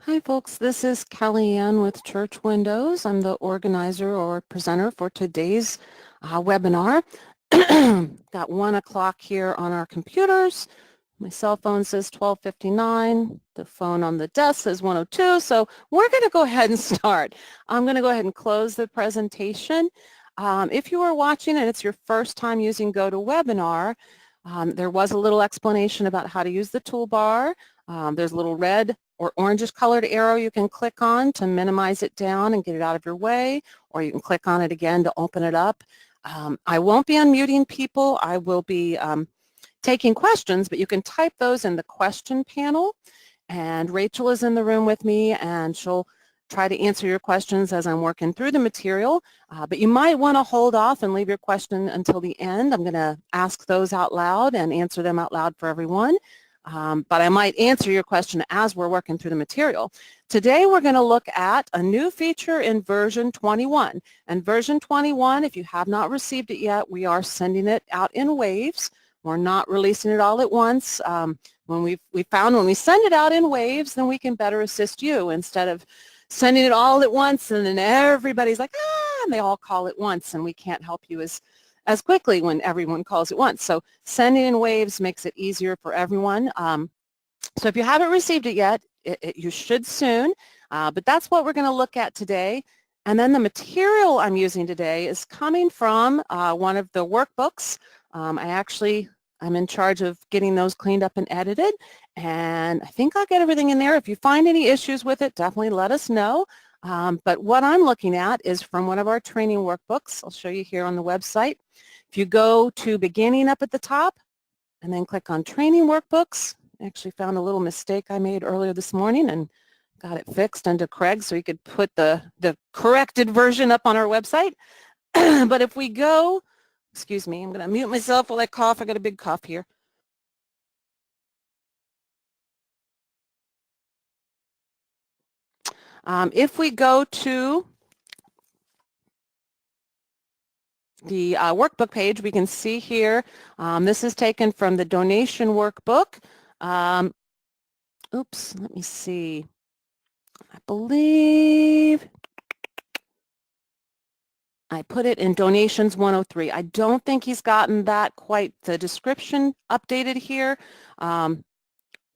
Hi folks, this is Kellyanne with Church Windows. I'm the organizer or presenter for today's webinar. Got 1 o'clock here on our computers. My cell phone says 12:59. The phone on the desk says 1:02. So we're going to go ahead and start. I'm going to go ahead and close the presentation. If you are watching and it's your first time using GoToWebinar, there was a little explanation about how to use the toolbar. There's a little red or orangish colored arrow you can click on to minimize it down and get it out of your way, or you can click on it again to open it up. I won't be unmuting people. I will be taking questions, but you can type those in the question panel, and Rachel is in the room with me and she'll try to answer your questions as I'm working through the material, but you might want to hold off and leave your question until the end. I'm going to ask those out loud and answer them out loud for everyone. But I might answer your question as we're working through the material. Today we're going to look at a new feature in version 21. And version 21, if you have not received it yet, we are sending it out in waves. We're not releasing it all at once. When we found when we send it out in waves, then we can better assist you instead of sending it all at once and then everybody's like, and they all call at once and we can't help you as quickly when everyone calls at once. So sending in waves makes it easier for everyone. So if you haven't received it yet, you should soon, but that's what we're going to look at today. And then the material I'm using today is coming from one of the workbooks. I'm in charge of getting those cleaned up and edited, and I think I'll get everything in there. If you find any issues with it, definitely let us know. But what I'm looking at is from one of our training workbooks. I'll show you here on the website. If you go to beginning up at the top and then click on training workbooks, I actually found a little mistake I made earlier this morning and got it fixed under Craig so you could put the corrected version up on our website. But if we go, excuse me, I'm going to mute myself while I cough. I got a big cough here. If we go to the workbook page, we can see here, this is taken from the donation workbook. Oops, let me see. I believe I put it in donations 103. I don't think he's gotten that quite the description updated here.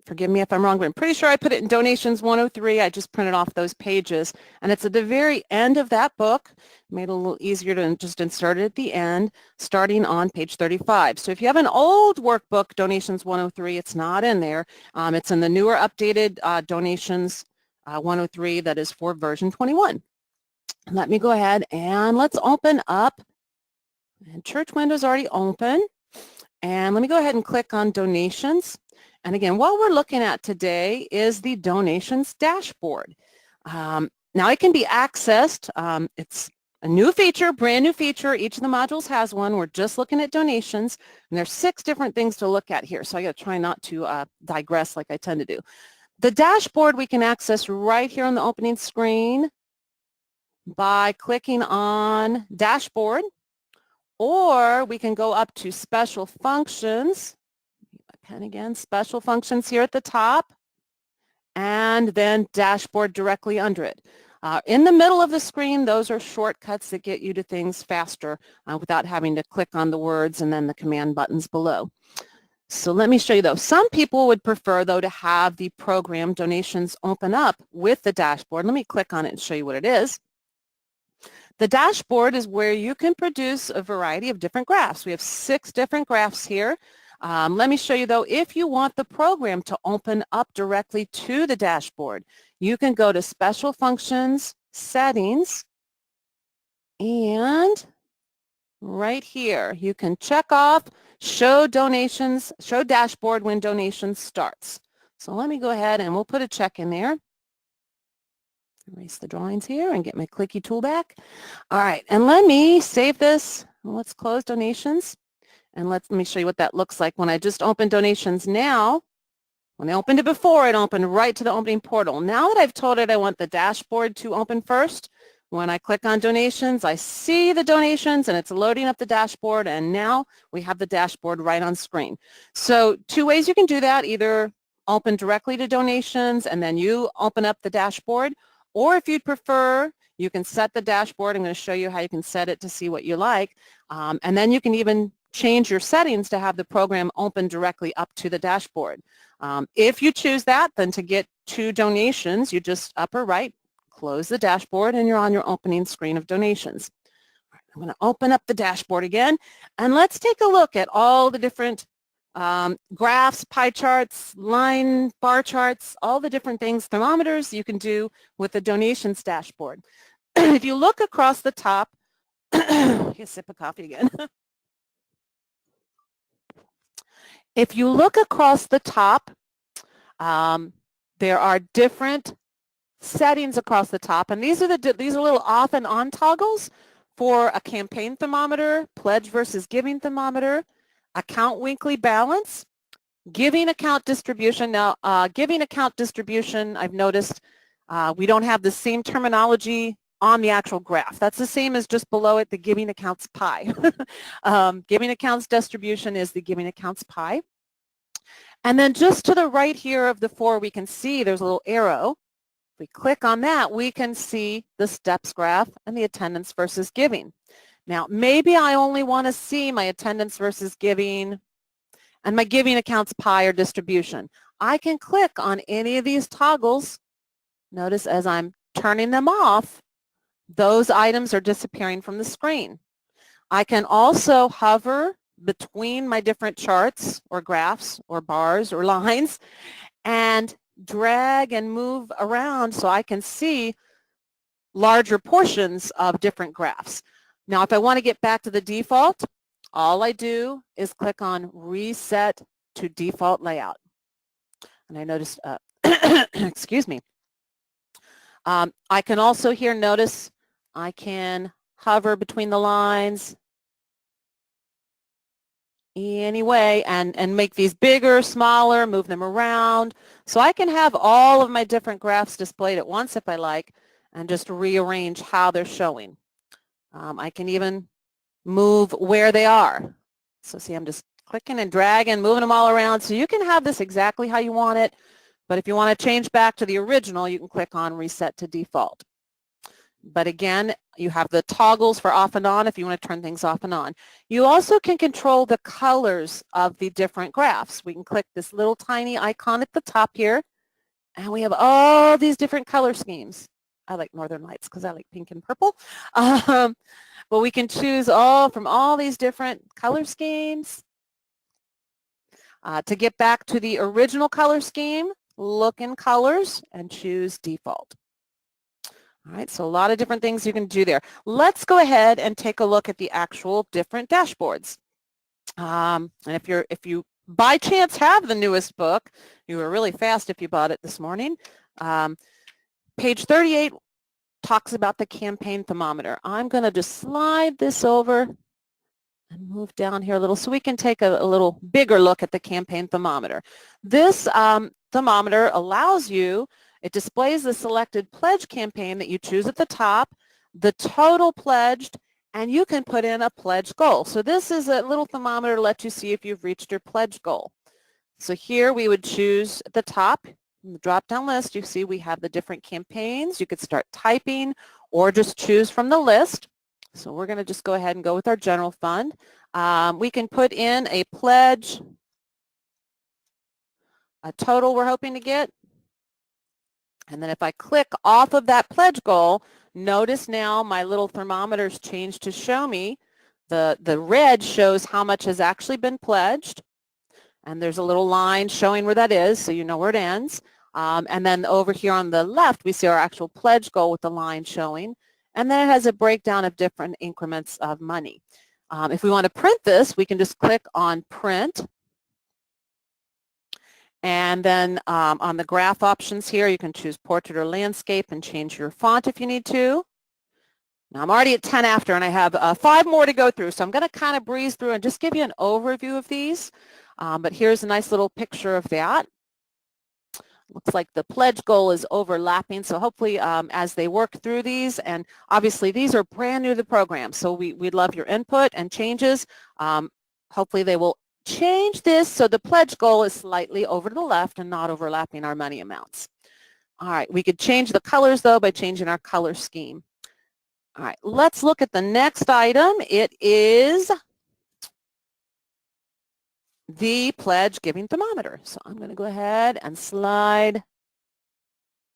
Forgive me if I'm wrong, but I'm pretty sure I put it in donations 103. I just printed off those pages, and it's at the very end of that book. Made it a little easier to just insert it at the end, starting on page 35. So if you have an old workbook, donations 103, it's not in there. It's in the newer updated donations 103 that is for version 21. Let me go ahead and let's open up, and Church Window's already open, and let me go ahead and click on donations. And again, what we're looking at today is the donations dashboard. Now it can be accessed. It's a new feature, brand new feature. Each of the modules has one. We're just looking at donations, and there's 6 different things to look at here. So I got to try not to digress like I tend to do. The dashboard we can access right here on the opening screen by clicking on dashboard, or we can go up to special functions. And again, special functions here at the top, and then dashboard directly under it. In the middle of the screen, those are shortcuts that get you to things faster without having to click on the words and then the command buttons below. So let me show you though. Some people would prefer though to have the program donations open up with the dashboard. Let me click on it and show you what it is. The dashboard is where you can produce a variety of different graphs. We have 6 different graphs here. Let me show you though, if you want the program to open up directly to the dashboard, you can go to Special Functions, Settings, and right here you can check off Show Donations, Show Dashboard when Donations starts. So let me go ahead and we'll put a check in there. Erase the drawings here and get my clicky tool back. All right, and let me save this. Let's close donations. And let me show you what that looks like when I just opened donations now. When I opened it before, it opened right to the opening portal. Now that I've told it I want the dashboard to open first, when I click on donations, I see the donations and it's loading up the dashboard, and now we have the dashboard right on screen. So 2 ways you can do that, either open directly to donations, and then you open up the dashboard. Or if you'd prefer, you can set the dashboard. I'm going to show you how you can set it to see what you like. And then you can even change your settings to have the program open directly up to the dashboard. If you choose that, then to get to donations, you just upper right, close the dashboard, and you're on your opening screen of donations. I'm going to open up the dashboard again, and let's take a look at all the different graphs, pie charts, line, bar charts, all the different things, thermometers you can do with the donations dashboard. If you look across the top, a sip of coffee again. If you look across the top, there are different settings across the top, and these are little off and on toggles for a campaign thermometer, pledge versus giving thermometer, account weekly balance, giving account distribution. Now, giving account distribution, I've noticed we don't have the same terminology on the actual graph. That's the same as just below it, the giving accounts pie. Giving accounts distribution is the giving accounts pie. And then just to the right here of the 4, we can see there's a little arrow. If we click on that, we can see the steps graph and the attendance versus giving. Now, maybe I only want to see my attendance versus giving and my giving accounts pie or distribution. I can click on any of these toggles. Notice as I'm turning them off, those items are disappearing from the screen. I can also hover between my different charts or graphs or bars or lines and drag and move around so I can see larger portions of different graphs. Now, if I want to get back to the default, all I do is click on Reset to Default Layout. And I noticed, excuse me, I can also here notice I can hover between the lines anyway and make these bigger, smaller, move them around. So I can have all of my different graphs displayed at once if I like and just rearrange how they're showing. I can even move where they are. So see, I'm just clicking and dragging, moving them all around. So you can have this exactly how you want it. But if you want to change back to the original, you can click on Reset to Default. But again, you have the toggles for off and on if you want to turn things off and on. You also can control the colors of the different graphs. We can click this little tiny icon at the top here, and we have all these different color schemes. I like Northern Lights because I like pink and purple. But we can choose from all these different color schemes. To get back to the original color scheme, look in colors and choose default. All right, so a lot of different things you can do there. Let's go ahead and take a look at the actual different dashboards. And if you by chance have the newest book, you were really fast if you bought it this morning. Page 38 talks about the campaign thermometer. I'm going to just slide this over and move down here a little so we can take a little bigger look at the campaign thermometer. This thermometer allows you, it displays the selected pledge campaign that you choose at the top, the total pledged, and you can put in a pledge goal. So this is a little thermometer to let you see if you've reached your pledge goal. So here we would choose at the top, in the drop-down list, you see we have the different campaigns. You could start typing or just choose from the list. So we're going to just go ahead and go with our general fund. We can put in a pledge, a total we're hoping to get. And then if I click off of that pledge goal, notice now my little thermometer's changed to show me. The red shows how much has actually been pledged. And there's a little line showing where that is, so you know where it ends. And then over here on the left, we see our actual pledge goal with the line showing. And then it has a breakdown of different increments of money. If we want to print this, we can just click on Print. And then on the graph options here, you can choose Portrait or Landscape and change your font if you need to. Now I'm already at 10 after, and I have 5 more to go through, so I'm going to kind of breeze through and just give you an overview of these. But here's a nice little picture of that. Looks like the pledge goal is overlapping, so hopefully as they work through these, and obviously these are brand new to the program, so we'd love your input and changes. Hopefully they will change this so the pledge goal is slightly over to the left and not overlapping our money amounts. All right, we could change the colors though by changing our color scheme. All right, let's look at the next item. It is the pledge giving thermometer. So I'm going to go ahead and slide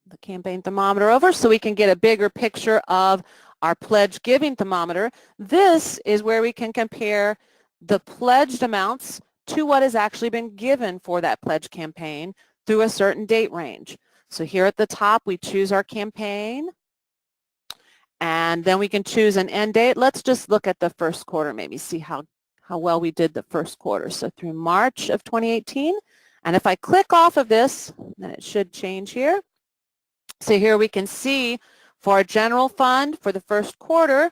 the campaign thermometer over so we can get a bigger picture of our pledge giving thermometer. This is where we can compare the pledged amounts to what has actually been given for that pledge campaign through a certain date range. So here at the top we choose our campaign, and then we can choose an end date. Let's just look at the first quarter, maybe see how well we did the first quarter. So through March of 2018, and if I click off of this, then it should change here. So here we can see for our general fund for the first quarter,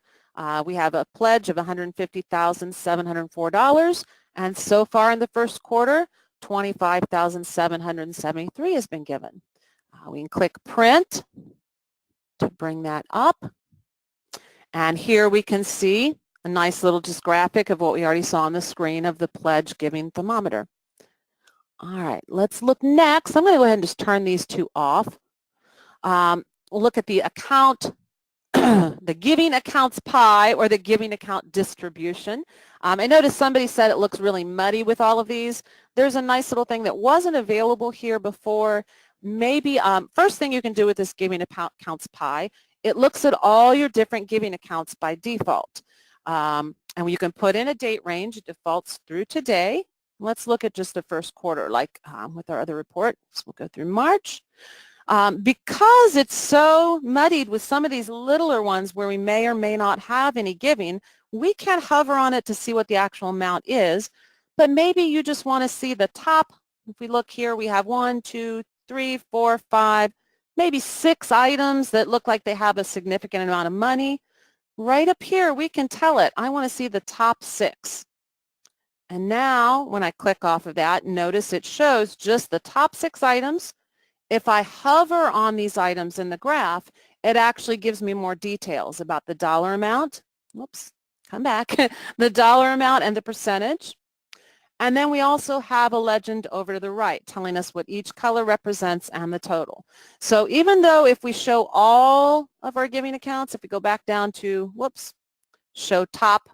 we have a pledge of $150,704, and so far in the first quarter, $25,773 has been given. We can click print to bring that up, and here we can see a nice little just graphic of what we already saw on the screen of the pledge giving thermometer. All right, let's look next. I'm going to go ahead and just turn these two off. We'll look at the account, the giving accounts pie or the giving account distribution. I noticed somebody said it looks really muddy with all of these. There's a nice little thing that wasn't available here before. Maybe first thing you can do with this giving accounts pie, it looks at all your different giving accounts by default. And you can put in a date range. It defaults through today. Let's look at just the first quarter like with our other report. So we'll go through March. Because it's so muddied with some of these littler ones where we may or may not have any giving, we can't hover on it to see what the actual amount is, but maybe you just want to see the top. If we look here, we have 1, 2, 3, 4, 5, maybe 6 items that look like they have a significant amount of money. Right up here, we can tell it, I want to see the top 6. And now, when I click off of that, notice it shows just the top 6 items. If I hover on these items in the graph, it actually gives me more details about the dollar amount. Whoops, come back. The dollar amount and the percentage. And then we also have a legend over to the right telling us what each color represents and the total. So even though if we show all of our giving accounts, if we go back down to, whoops, show top,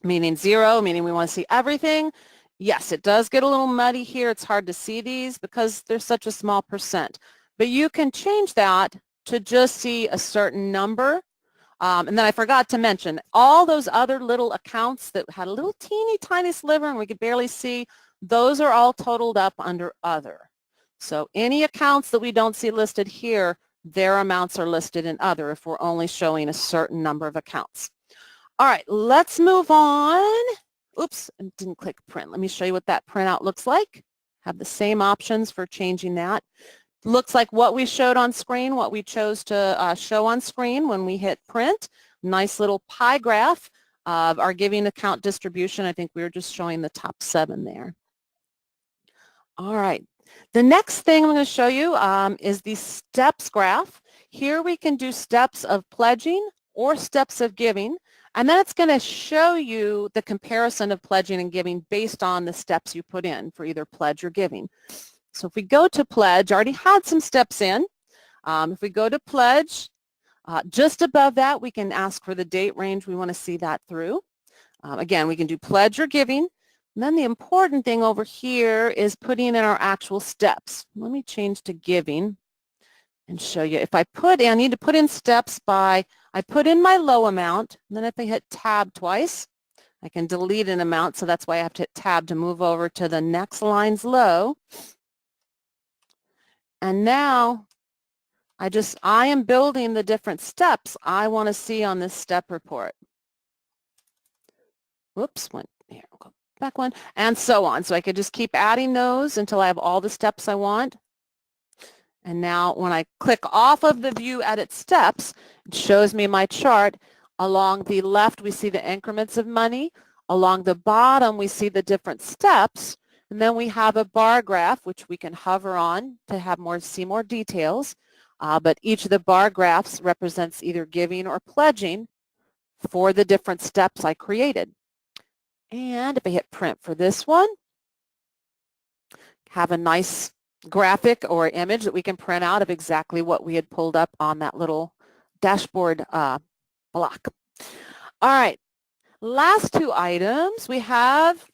meaning 0, meaning we want to see everything, yes, it does get a little muddy here. It's hard to see these because there's such a small percent. But you can change that to just see a certain number. And then I forgot to mention, all those other little accounts that had a little teeny tiny sliver and we could barely see, those are all totaled up under other. So any accounts that we don't see listed here, their amounts are listed in other if we're only showing a certain number of accounts. All right, let's move on. Oops, I didn't click print. Let me show you what that printout looks like. Have the same options for changing that. Looks like what we showed on screen, what we chose to show on screen when we hit print. Nice little pie graph of our giving account distribution. I think we were just showing the top 7 there. All right. The next thing I'm going to show you is the steps graph. Here we can do steps of pledging or steps of giving. And then it's going to show you the comparison of pledging and giving based on the steps you put in for either pledge or giving. So if we go to pledge, I already had some steps in. If we go to pledge, just above that, we can ask for the date range we want to see that through. Again, we can do pledge or giving. And then the important thing over here is putting in our actual steps. Let me change to giving and show you. If I need to put in steps by, I put in my low amount, and then if I hit tab twice, I can delete an amount, so that's why I have to hit tab to move over to the next line's low. And now I am building the different steps I want to see on this step report. Whoops, here, we'll go back one, and so on. So I could just keep adding those until I have all the steps I want. And now when I click off of the view edit steps, it shows me my chart. Along the left, we see the increments of money. Along the bottom, we see the different steps. And then we have a bar graph, which we can hover on to see more details. But each of the bar graphs represents either giving or pledging for the different steps I created. And if I hit print for this one, have a nice graphic or image that we can print out of exactly what we had pulled up on that little dashboard block. All right, last two items we have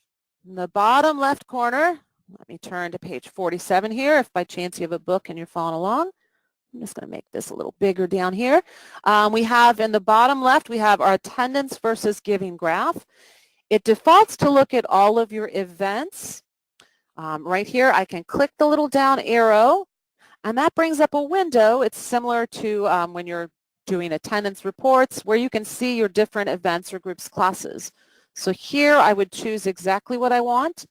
in the bottom left corner. Let me turn to page 47 here if by chance you have a book and you're following along. I'm just going to make this a little bigger down here. We have in the bottom left, we have our attendance versus giving graph. It defaults to look at all of your events. Right here, I can click the little down arrow, and that brings up a window. It's similar to when you're doing attendance reports where you can see your different events or groups classes. So here I would choose exactly what I want.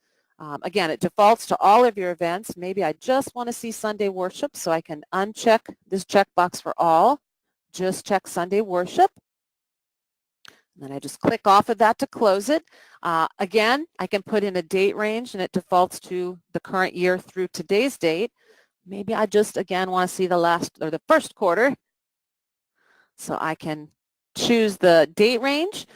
Again, it defaults to all of your events. Maybe I just want to see Sunday worship, so I can uncheck this checkbox for all. Just check Sunday worship. And then I just click off of that to close it. Again, I can put in a date range, and it defaults to the current year through today's date. Maybe I just, again, want to see the last or the first quarter. So I can choose the date range.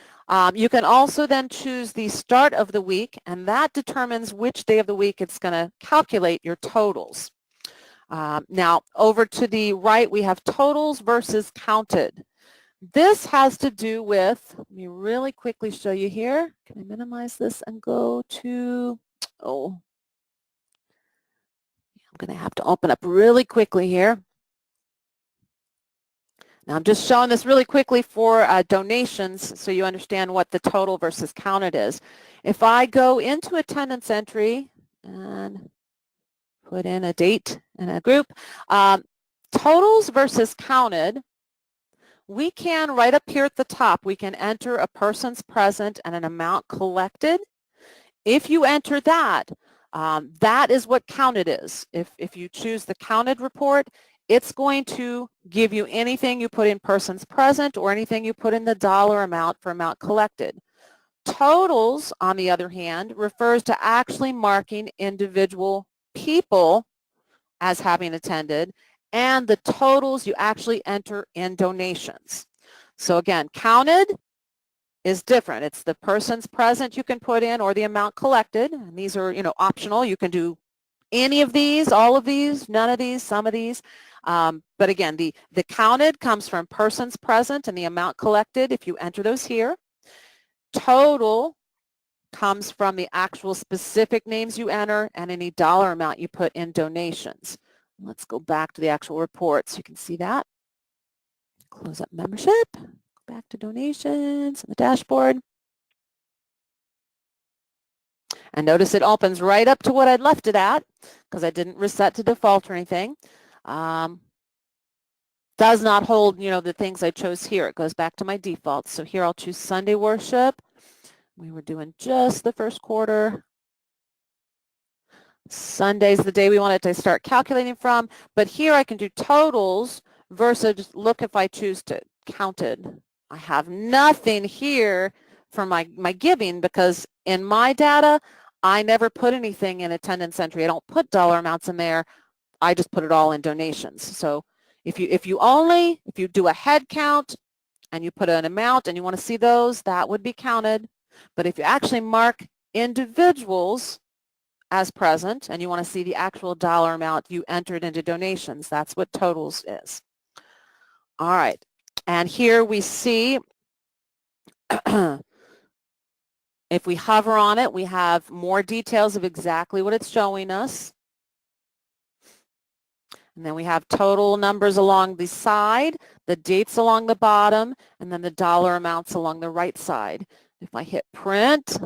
You can also then choose the start of the week, and that determines which day of the week it's going to calculate your totals. Now, over to the right, we have totals versus counted. This has to do with, let me really quickly show you here. Can I minimize this and go to, I'm going to have to open up really quickly here. Now I'm just showing this really quickly for donations so you understand what the total versus counted is. If I go into attendance entry and put in a date and a group, totals versus counted, we can, right up here at the top, we can enter a person's present and an amount collected. If you enter that, that is what counted is. If you choose the counted report, it's going to give you anything you put in persons present or anything you put in the dollar amount for amount collected. Totals, on the other hand, refers to actually marking individual people as having attended, and the totals you actually enter in donations. So again, counted is different. It's the persons present you can put in or the amount collected. And these are, optional. You can do any of these, all of these, none of these, some of these. But again, the counted comes from persons present and the amount collected if you enter those here. Total comes from the actual specific names you enter and any dollar amount you put in donations. Let's go back to the actual report so you can see that. Close up membership, go back to donations and the dashboard. And notice it opens right up to what I'd left it at because I didn't reset to default or anything. Does not hold, the things I chose here. It goes back to my default. So here I'll choose Sunday worship. We were doing just the first quarter. Sunday's the day we wanted to start calculating from. But here I can do totals versus look if I choose to counted. I have nothing here for my giving because in my data, I never put anything in attendance entry. I don't put dollar amounts in there. I just put it all in donations. So if you do a head count and you put an amount and you want to see those, that would be counted. But if you actually mark individuals as present and you want to see the actual dollar amount you entered into donations, that's what totals is. All right. And here we see if we hover on it, we have more details of exactly what it's showing us. And then we have total numbers along the side, the dates along the bottom, and then the dollar amounts along the right side. If I hit print,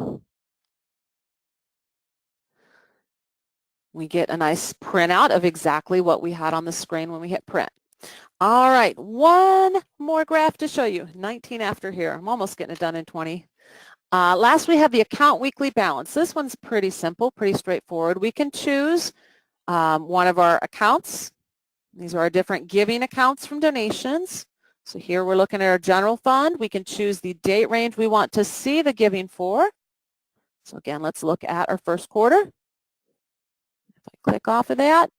we get a nice printout of exactly what we had on the screen when we hit print. All right, one more graph to show you. 19 after here. I'm almost getting it done in 20. Last, we have the account weekly balance. This one's pretty simple, pretty straightforward. We can choose one of our accounts. These are our different giving accounts from donations. So here we're looking at our general fund. We can choose the date range we want to see the giving for. So again, let's look at our first quarter. If I click off of that,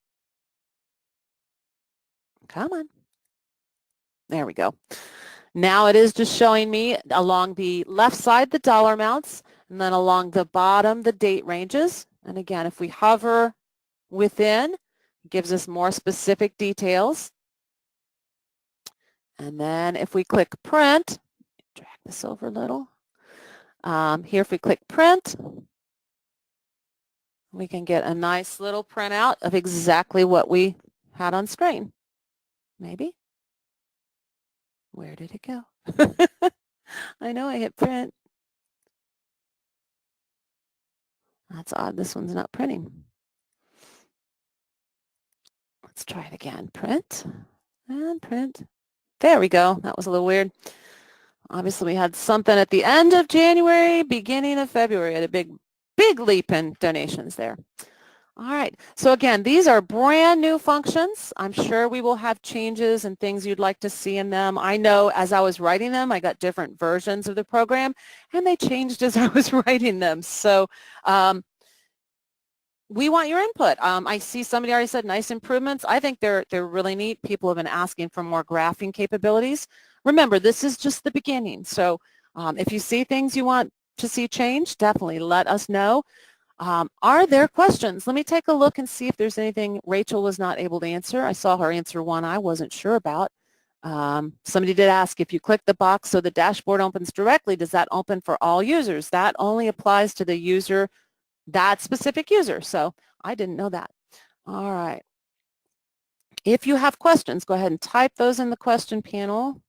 come on. There we go. Now it is just showing me along the left side the dollar amounts, And then along the bottom, the date ranges. And again, if we hover within, it gives us more specific details. And then if we click print, drag this over a little. Here, if we click print, we can get a nice little printout of exactly what we had on screen. Maybe. Where did it go? I know I hit print. That's odd. This one's not printing. Let's try it again. Print and print. There we go. That was a little weird. Obviously, we had something at the end of January, beginning of February, at a big leap in donations there. All right. So again, these are brand new functions. I'm sure we will have changes and things you'd like to see in them. I know as I was writing them, I got different versions of the program, and they changed as I was writing them. So we want your input. I see somebody already said nice improvements. I think they're really neat. People have been asking for more graphing capabilities. Remember, this is just the beginning. So if you see things you want to see changed, definitely let us know. Are there questions? Let me take a look and see if there's anything Rachel was not able to answer. I saw her answer one I wasn't sure about. Somebody did ask, if you click the box so the dashboard opens directly, does that open for all users? That only applies to the user, that specific user. So I didn't know that. All right. If you have questions, go ahead and type those in the question panel.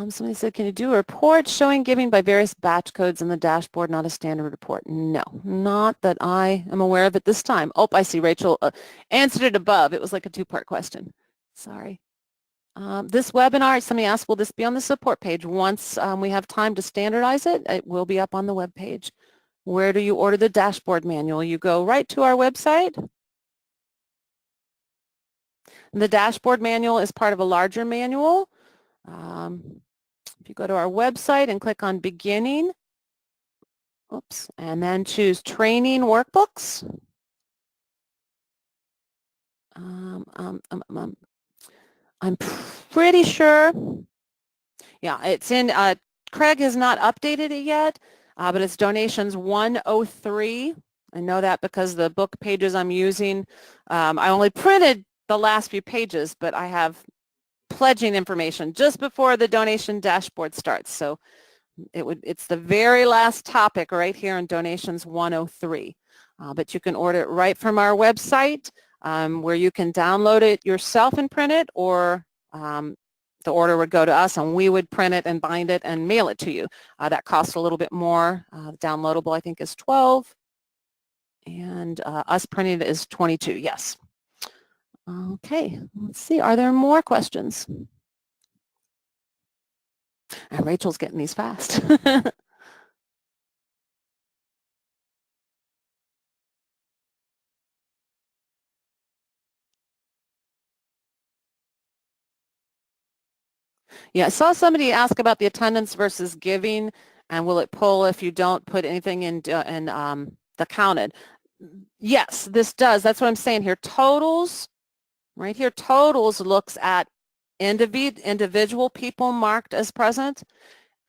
Somebody said, can you do a report showing giving by various batch codes in the dashboard, not a standard report? No, not that I am aware of at this time. Oh, I see Rachel answered it above. It was like a two-part question. Sorry. This webinar, somebody asked, will this be on the support page? Once we have time to standardize it, it will be up on the web page. Where do you order the dashboard manual? You go right to our website. The dashboard manual is part of a larger manual. If you go to our website and click on beginning, oops, and then choose training workbooks. I'm pretty sure, yeah, it's in, Craig has not updated it yet, but it's donations 103. I know that because the book pages I'm using, I only printed the last few pages, but I have pledging information just before the donation dashboard starts. So it's the very last topic right here in donations 103. But you can order it right from our website, where you can download it yourself and print it, or the order would go to us and we would print it and bind it and mail it to you. That costs a little bit more. Downloadable, I think, is $12, and us printing it is $22. Yes. Okay, let's see. Are there more questions? And Rachel's getting these fast. Yeah, I saw somebody ask about the attendance versus giving, and will it pull if you don't put anything in the counted? Yes, this does. That's what I'm saying here. Totals, right here, totals looks at individual people marked as present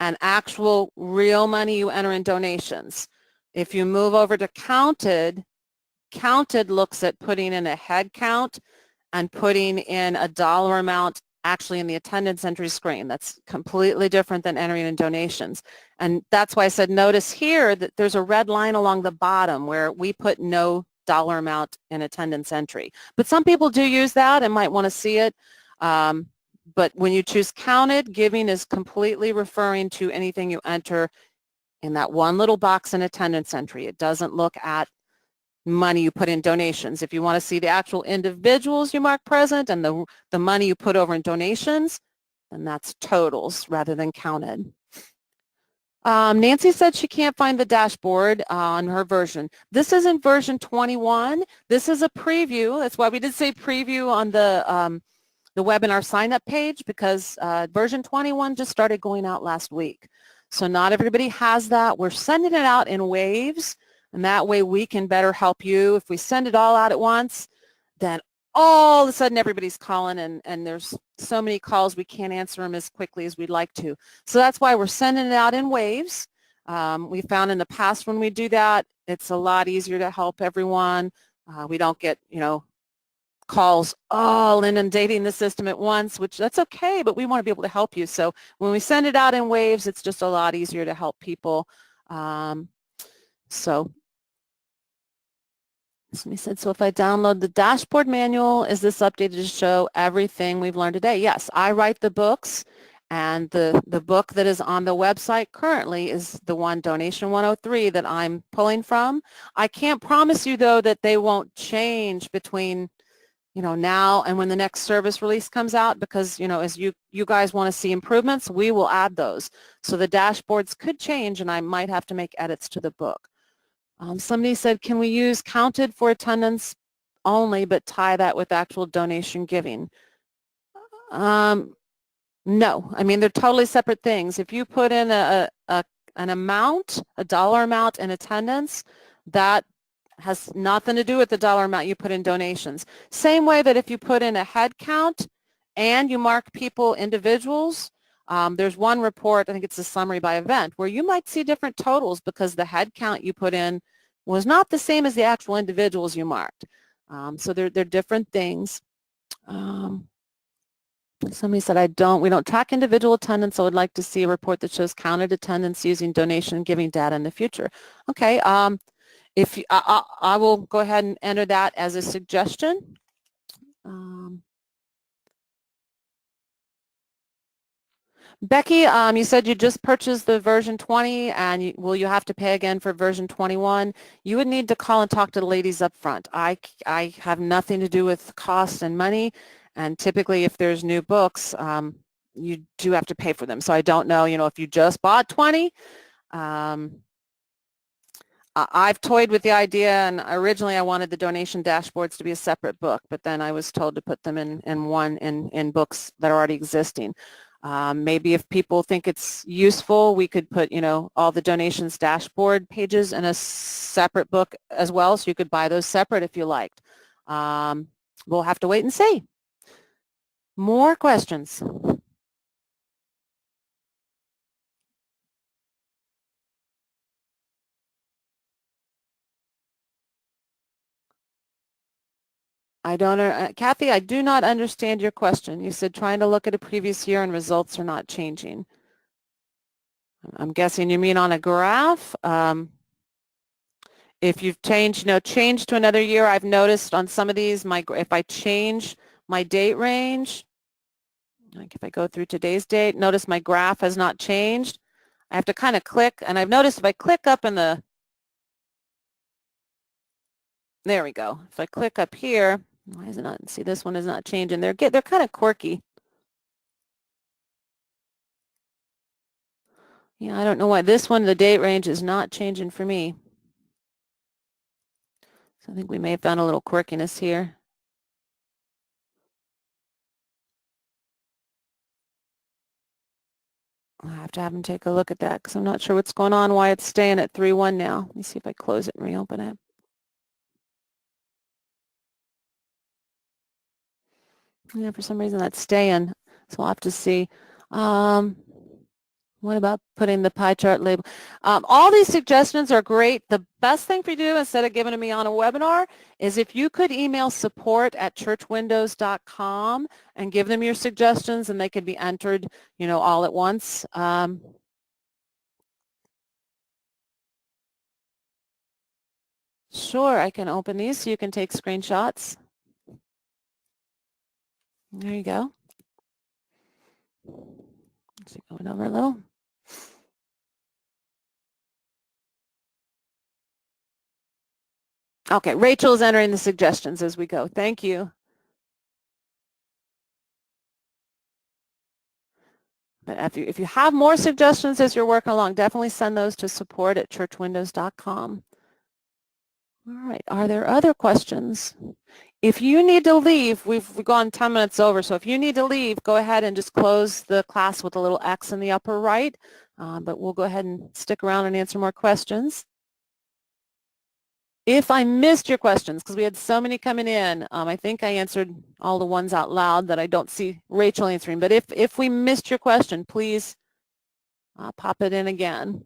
and actual real money you enter in donations. If you move over to counted, counted looks at putting in a head count and putting in a dollar amount actually in the attendance entry screen. That's completely different than entering in donations. And that's why I said notice here that there's a red line along the bottom where we put no dollar amount in attendance entry. But some people do use that and might want to see it. But when you choose counted, giving is completely referring to anything you enter in that one little box in attendance entry. It doesn't look at money you put in donations. If you want to see the actual individuals you mark present and the money you put over in donations, then that's totals rather than counted. Nancy said she can't find the dashboard on her version. This is in version 21. This is a preview. That's why we did say preview on the webinar sign-up page, because version 21 just started going out last week. So not everybody has that. We're sending it out in waves, and that way we can better help you. If we send it all out at once, then all of a sudden everybody's calling, and there's so many calls we can't answer them as quickly as we'd like to. So that's why we're sending it out in waves. We found in the past when we do that, it's a lot easier to help everyone. We don't get, calls all inundating the system at once, which that's okay, but we want to be able to help you. So when we send it out in waves, it's just a lot easier to help people. So somebody said, so if I download the dashboard manual, is this updated to show everything we've learned today? Yes, I write the books, and the book that is on the website currently is the one, Donation 103, that I'm pulling from. I can't promise you, though, that they won't change between now and when the next service release comes out, because, as you guys want to see improvements, we will add those. So the dashboards could change, and I might have to make edits to the book. Somebody said, can we use counted for attendance only, but tie that with actual donation giving? No, I mean, they're totally separate things. If you put in an amount, a dollar amount in attendance, that has nothing to do with the dollar amount you put in donations. Same way that if you put in a head count and you mark people individuals, there's one report, I think it's a summary by event, where you might see different totals because the head count you put in was not the same as the actual individuals you marked. So they're different things. Somebody said, we don't track individual attendance. I would like to see a report that shows counted attendance using donation and giving data in the future. Okay, if you, I will go ahead and enter that as a suggestion. Becky, you said you just purchased the version 20, and will you have to pay again for version 21? You would need to call and talk to the ladies up front. I have nothing to do with cost and money, and typically if there's new books, you do have to pay for them. So I don't know, if you just bought 20. I've toyed with the idea, and originally I wanted the donation dashboards to be a separate book, but then I was told to put them in books that are already existing. Maybe if people think it's useful, we could put, all the donations dashboard pages in a separate book as well, so you could buy those separate if you liked. We'll have to wait and see. More questions? Kathy, I do not understand your question. You said trying to look at a previous year and results are not changing. I'm guessing you mean on a graph. If you've changed, change to another year, I've noticed on some of these, if I change my date range, like if I go through today's date, notice my graph has not changed. I have to kind of click, and I've noticed if I click up in there we go. If I click up here, why is it not, see, this one is not changing. They're kind of quirky. Yeah, I don't know why this one, the date range, is not changing for me. So I think we may have found a little quirkiness here. I'll have to have him take a look at that because I'm not sure what's going on, why it's staying at 3.1 now. Let me see if I close it and reopen it. Yeah, for some reason that's staying, so I'll have to see. What about putting the pie chart label? All these suggestions are great. The best thing for you to do, instead of giving them to me on a webinar, is if you could email support@churchwindows.com and give them your suggestions, and they could be entered, all at once. Sure, I can open these so you can take screenshots. There you go. Let's see, going over a little. Okay, Rachel is entering the suggestions as we go. Thank you. But if you have more suggestions as you're working along, definitely send those to support@churchwindows.com. All right, are there other questions? If you need to leave, we've gone 10 minutes over, so if you need to leave, go ahead and just close the class with a little X in the upper right, but we'll go ahead and stick around and answer more questions. If I missed your questions, because we had so many coming in, I think I answered all the ones out loud that I don't see Rachel answering. But if we missed your question, please pop it in again.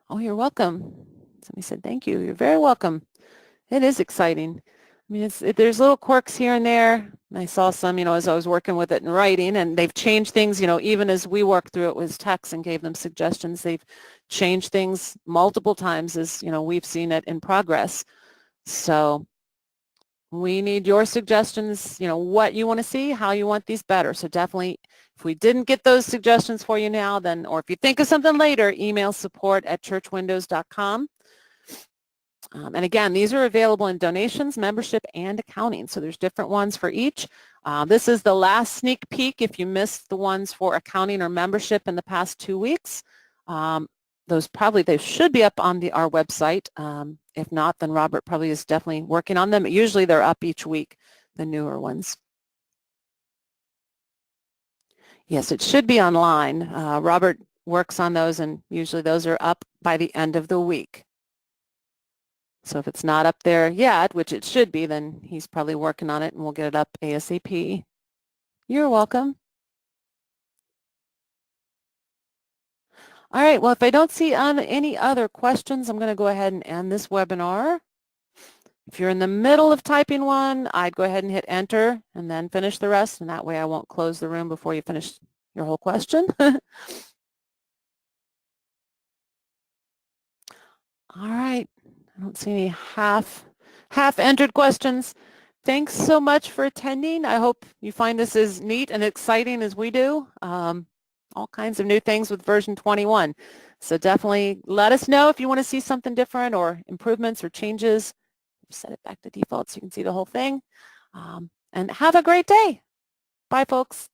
Oh, you're welcome. Somebody said thank you. You're very welcome. It is exciting. I mean, there's little quirks here and there. I saw some, as I was working with it and writing, and they've changed things, even as we worked through it with text and gave them suggestions, they've changed things multiple times as, we've seen it in progress. So we need your suggestions, what you want to see, how you want these better. So definitely, if we didn't get those suggestions for you now, then, or if you think of something later, email support@churchwindows.com. And again, these are available in donations, membership, and accounting. So there's different ones for each. This is the last sneak peek if you missed the ones for accounting or membership in the past 2 weeks. They should be up on our website. If not, then Robert probably is definitely working on them. Usually they're up each week, the newer ones. Yes, it should be online. Robert works on those, and usually those are up by the end of the week. So if it's not up there yet, which it should be, then he's probably working on it and we'll get it up ASAP. You're welcome. All right, well, if I don't see any other questions, I'm going to go ahead and end this webinar. If you're in the middle of typing one, I'd go ahead and hit enter and then finish the rest, and that way I won't close the room before you finish your whole question. All right, I don't see any half-entered questions. Thanks so much for attending. I hope you find this as neat and exciting as we do. All kinds of new things with version 21. So definitely let us know if you want to see something different or improvements or changes. Set it back to default so you can see the whole thing. And have a great day. Bye, folks.